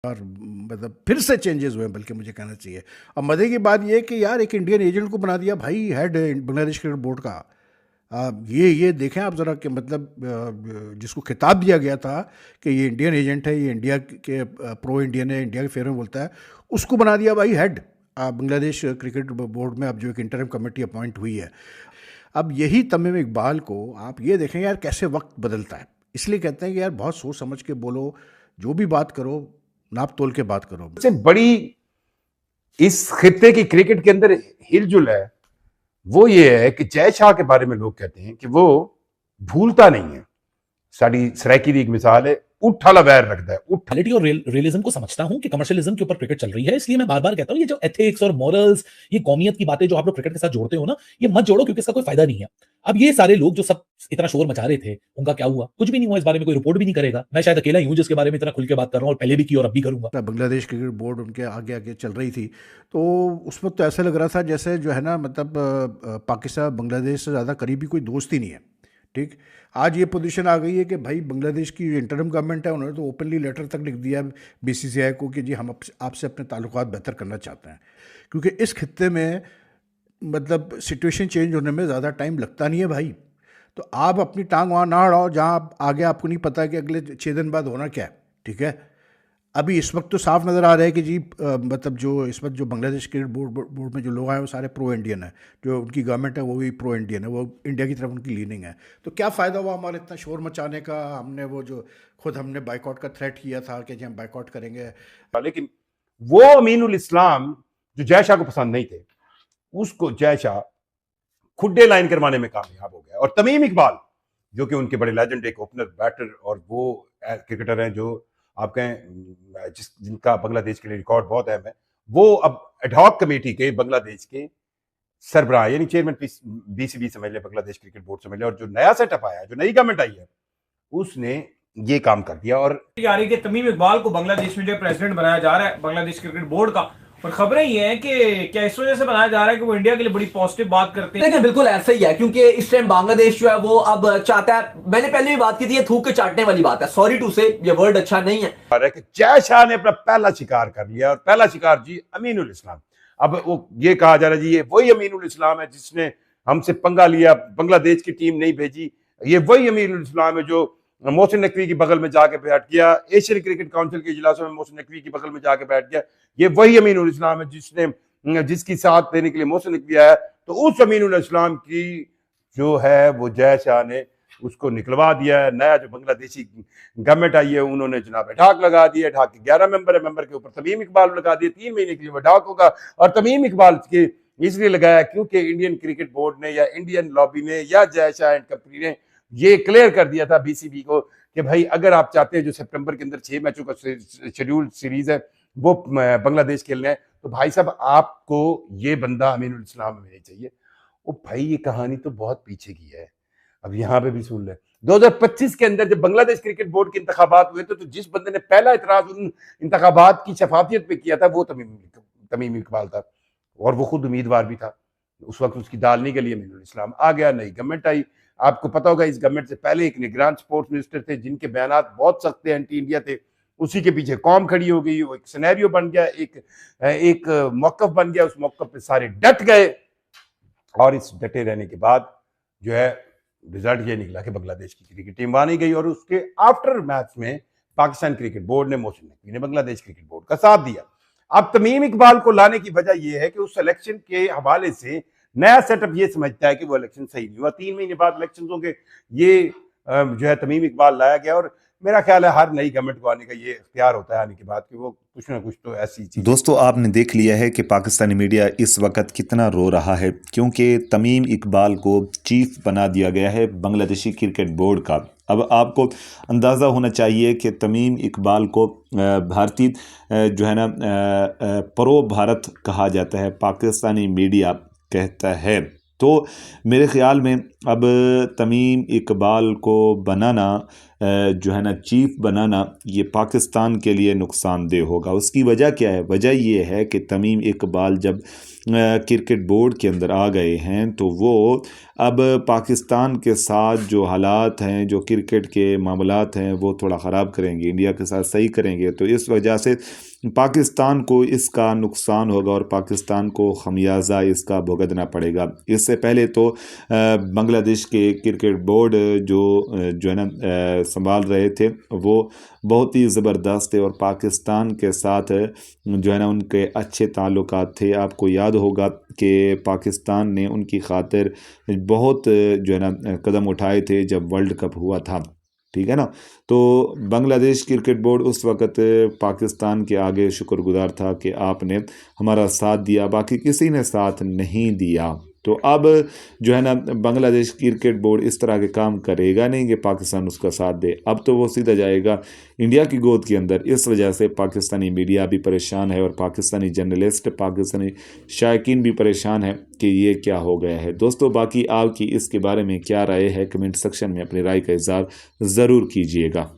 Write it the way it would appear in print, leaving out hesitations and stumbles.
और मतलब फिर से चेंजेस हुए बल्कि मुझे कहना चाहिए। और मज़े की बात ये है कि यार एक इंडियन एजेंट को बना दिया भाई हेड बांग्लादेश क्रिकेट बोर्ड का। ये देखें आप ज़रा कि मतलब जिसको खिताब दिया गया था कि ये इंडियन एजेंट है, ये इंडिया के प्रो इंडियन है, इंडिया के फेवर में बोलता है, उसको बना दिया भाई हेड बांग्लादेश क्रिकेट बोर्ड में। अब जो एक इंटरिम कमेटी अपॉइंट हुई है, अब यही तमीम इकबाल को आप ये देखें यार कैसे वक्त बदलता है। इसलिए कहते हैं कि यार बहुत सोच समझ के बोलो, जो भी बात करो नाप तोल के बात करो। सबसे बड़ी इस खित्ते की क्रिकेट के अंदर हिलजुल है वो ये है कि जय शाह के बारे में लोग कहते हैं कि वो भूलता नहीं है। साड़ी सरायकी की एक मिसाल है, उठ वाला वैर रखता है, उठ। रियलिटी और रियलिज्म को समझता हूं कि कमर्शियलिज्म के ऊपर क्रिकेट चल रही है, इसलिए मैं बार बार कहता हूं ये जो एथिक्स और मॉरल्स, ये कौमियत की बातें जो आप लोग क्रिकेट के साथ जोड़ते हो ना, ये मत जोड़ो क्योंकि इसका कोई फायदा नहीं है। अब ये सारे लोग जो सब इतना शोर मचा रहे थे, उनका क्या हुआ? कुछ भी नहीं हुआ। इस बारे में कोई रिपोर्ट भी नहीं करेगा। मैं शायद अकेला ही हूं जिसके बारे में इतना खुल के बात कर रहा हूं, और पहले भी की और अब भी करूंगा। बांग्लादेश क्रिकेट बोर्ड उनके आगे आगे चल रही थी, तो उस वक्त तो ऐसा लग रहा था जैसे जो है ना मतलब पाकिस्तान बांग्लादेश से ज़्यादा करीबी कोई दोस्त ही नहीं है। ठीक, आज ये पोजीशन आ गई है कि भाई बांग्लादेश की इंटरिम गवर्नमेंट है, उन्होंने तो ओपनली लेटर तक लिख दिया बीसीसीआई को कि जी हम आपसे अपने ताल्लुकात बेहतर करना चाहते हैं, क्योंकि इस खित्ते में मतलब सिचुएशन चेंज होने में ज़्यादा टाइम लगता नहीं है भाई। तो आप अपनी टांग वहाँ ना अड़ाओ जहाँ आप आगे आपको नहीं पता कि अगले 6 दिन बाद होना क्या है। ठीक है, अभी इस वक्त तो साफ नज़र आ रहा है कि जी मतलब जो इस वक्त जो बांग्लादेश क्रिकेट बोर्ड में जो लोग आए वो सारे प्रो इंडियन है, जो उनकी गवर्नमेंट है वो भी प्रो इंडियन है, वो इंडिया की तरफ उनकी लीनिंग है। तो क्या फ़ायदा हुआ हमारे इतना शोर मचाने का? हमने वो जो खुद हमने बाइकआउट का थ्रेट किया था कि जी हम बाइकआउट करेंगे। लेकिन वो अमीनुल इस्लाम जो जय शाह को पसंद नहीं थे, उसको जय शाह खुड्डे लाइन करवाने में कामयाब हो गया। और तमीम इकबाल जो कि उनके बड़े लेजेंड एक ओपनर बैटर और वो क्रिकेटर हैं जो आप कहें जिनका बांग्लादेश के लिए रिकॉर्ड बहुत अहम है, वो अब एडहॉक कमेटी के बांग्लादेश के सरबराह यानी चेयरमैन बीसीबी समझ ले, बांग्लादेश क्रिकेट बोर्ड समझ ले, और जो नया सेटअप आया, जो नई गवर्नमेंट आई है, उसने ये काम कर दिया। और आ रही है कि तमीम इकबाल को बांग्लादेश में जो प्रेसिडेंट बनाया जा रहा है बांग्लादेश क्रिकेट बोर्ड का, और खबरें ये हैं कि क्या इस वजह से बनाया जा रहा है कि वो इंडिया के लिए बड़ी पॉजिटिव बात करते हैं। लेकिन बिल्कुल ऐसा ही है, क्योंकि इस टाइम बांग्लादेश जो है वो अब चाहता है, मैंने पहले भी बात की थी, ये थूक के चाटने वाली बात है, सॉरी टू से ये वर्ड अच्छा नहीं है। जय शाह ने अपना पहला शिकार कर लिया, और पहला शिकार जी अमीनुल इस्लाम। अब वो ये कहा जा रहा है जी ये वही अमीनुल इस्लाम है जिसने हमसे पंगा लिया, बांग्लादेश की टीम नहीं भेजी। ये वही अमीनुल इस्लाम है जो मोहसिन नकवी की बगल में जाके बैठ गया, एशियन क्रिकेट काउंसिल के इजलासों में मोहसिन नकवी की बगल में जाके बैठ गया। ये वही अमीनुल इस्लाम है जिसकी साथ देने के लिए मोहसिन नकवी आया। तो उस अमीनुल इस्लाम की जो है वो जय शाह ने उसको निकलवा दिया है। नया जो बांग्लादेशी गवर्नमेंट आई है उन्होंने जनाब ढाक लगा दिया। ढाक के 11 मेंबर है, मेंबर के ऊपर तमीम इकबाल लगा दिए, 3 महीने के लिए वो ढाक होगा। और तमीम इकबाल के इसलिए लगाया क्योंकि इंडियन क्रिकेट बोर्ड ने या इंडियन लॉबी ने या जय शाह एंड कंपनी ने ये क्लियर कर दिया था बीसीबी को कि भाई अगर आप चाहते हैं जो सितंबर के अंदर 6 मैचों का शेड्यूल सीरीज है वो बांग्लादेश खेलना है, तो भाई साहब आपको ये बंदा अमीनुल इस्लाम में नहीं चाहिए। ओ भाई ये कहानी तो बहुत पीछे की है, अब यहाँ पे भी सुन ले। 2025 के अंदर जब बांग्लादेश क्रिकेट बोर्ड के इंतखाबात हुए थे तो जिस बंदे ने पहला इतराज उन इंतखाबात की शफाफियत पे किया था वो तमीम इकबाल था, और वो खुद उम्मीदवार भी था। उस वक्त उसकी दाल नहीं गली, अमीनुल इस्लाम आ गया, नई गवर्नमेंट आई। आपको पता होगा इस गवर्नमेंट से पहले एक निगरान स्पोर्ट्स मिनिस्टर थे जिनके बयानात बहुत सख्त थे, एंटी इंडिया थे। उसी के पीछे कौम खड़ी हो गई, वो एक सिनेरियो बन गया, एक मौकफ बन गया। उस मौकफ पे सारे डट गए, और इस डटे रहने के बाद जो है रिजल्ट ये निकला कि बांग्लादेश की क्रिकेट टीम वहां नहीं गई। और उसके आफ्टर मैच में पाकिस्तान क्रिकेट बोर्ड ने, मोहसिन नकवी ने बांग्लादेश क्रिकेट बोर्ड का साथ दिया। अब तमीम इकबाल को लाने की वजह यह है कि उस इलेक्शन के हवाले से नया सेटअप ये समझता है कि वो इलेक्शन सही नहीं हुआ, 3 महीने बाद इलेक्शन होंगे, ये जो है तमीम इकबाल लाया गया। और मेरा ख्याल है हर नई गवर्नमेंट को आने का ये इख्तियार होता है आने के बाद कि वो कुछ ना कुछ तो ऐसी चीज। दोस्तों आपने देख लिया है कि पाकिस्तानी मीडिया इस वक्त कितना रो रहा है क्योंकि तमीम इकबाल को चीफ बना दिया गया है बांग्लादेशी क्रिकेट बोर्ड का। अब आपको अंदाज़ा होना चाहिए कि तमीम इकबाल को भारतीय जो है ना प्रो भारत कहा जाता है, पाकिस्तानी मीडिया कहता है। तो मेरे ख़्याल में अब तमीम इकबाल को बनाना जो है ना चीफ बनाना, ये पाकिस्तान के लिए नुकसानदेह होगा। उसकी वजह क्या है? वजह ये है कि तमीम इकबाल जब क्रिकेट बोर्ड के अंदर आ गए हैं तो वो अब पाकिस्तान के साथ जो हालात हैं, जो क्रिकेट के मामलात हैं, वो थोड़ा ख़राब करेंगे, इंडिया के साथ सही करेंगे। तो इस वजह से पाकिस्तान को इसका नुकसान होगा और पाकिस्तान को खमियाजा इसका भुगतना पड़ेगा। इससे पहले तो बांग्लादेश के क्रिकेट बोर्ड जो है ना संभाल रहे थे, वो बहुत ही ज़बरदस्त थे और पाकिस्तान के साथ जो है ना उनके अच्छे ताल्लुकात थे। आपको याद होगा कि पाकिस्तान ने उनकी खातिर बहुत जो है ना कदम उठाए थे जब वर्ल्ड कप हुआ था, ठीक है ना। तो बांग्लादेश क्रिकेट बोर्ड उस वक़्त पाकिस्तान के आगे शुक्रगुजार था कि आपने हमारा साथ दिया, बाकी किसी ने साथ नहीं दिया। तो अब जो है ना बांग्लादेश क्रिकेट बोर्ड इस तरह के काम करेगा नहीं कि पाकिस्तान उसका साथ दे। अब तो वो सीधा जाएगा इंडिया की गोद के अंदर। इस वजह से पाकिस्तानी मीडिया भी परेशान है और पाकिस्तानी जर्नलिस्ट, पाकिस्तानी शायकीन भी परेशान है कि ये क्या हो गया है। दोस्तों, बाकी आपकी इसके बारे में क्या राय है? कमेंट सेक्शन में अपनी राय का इज़हार ज़रूर कीजिएगा।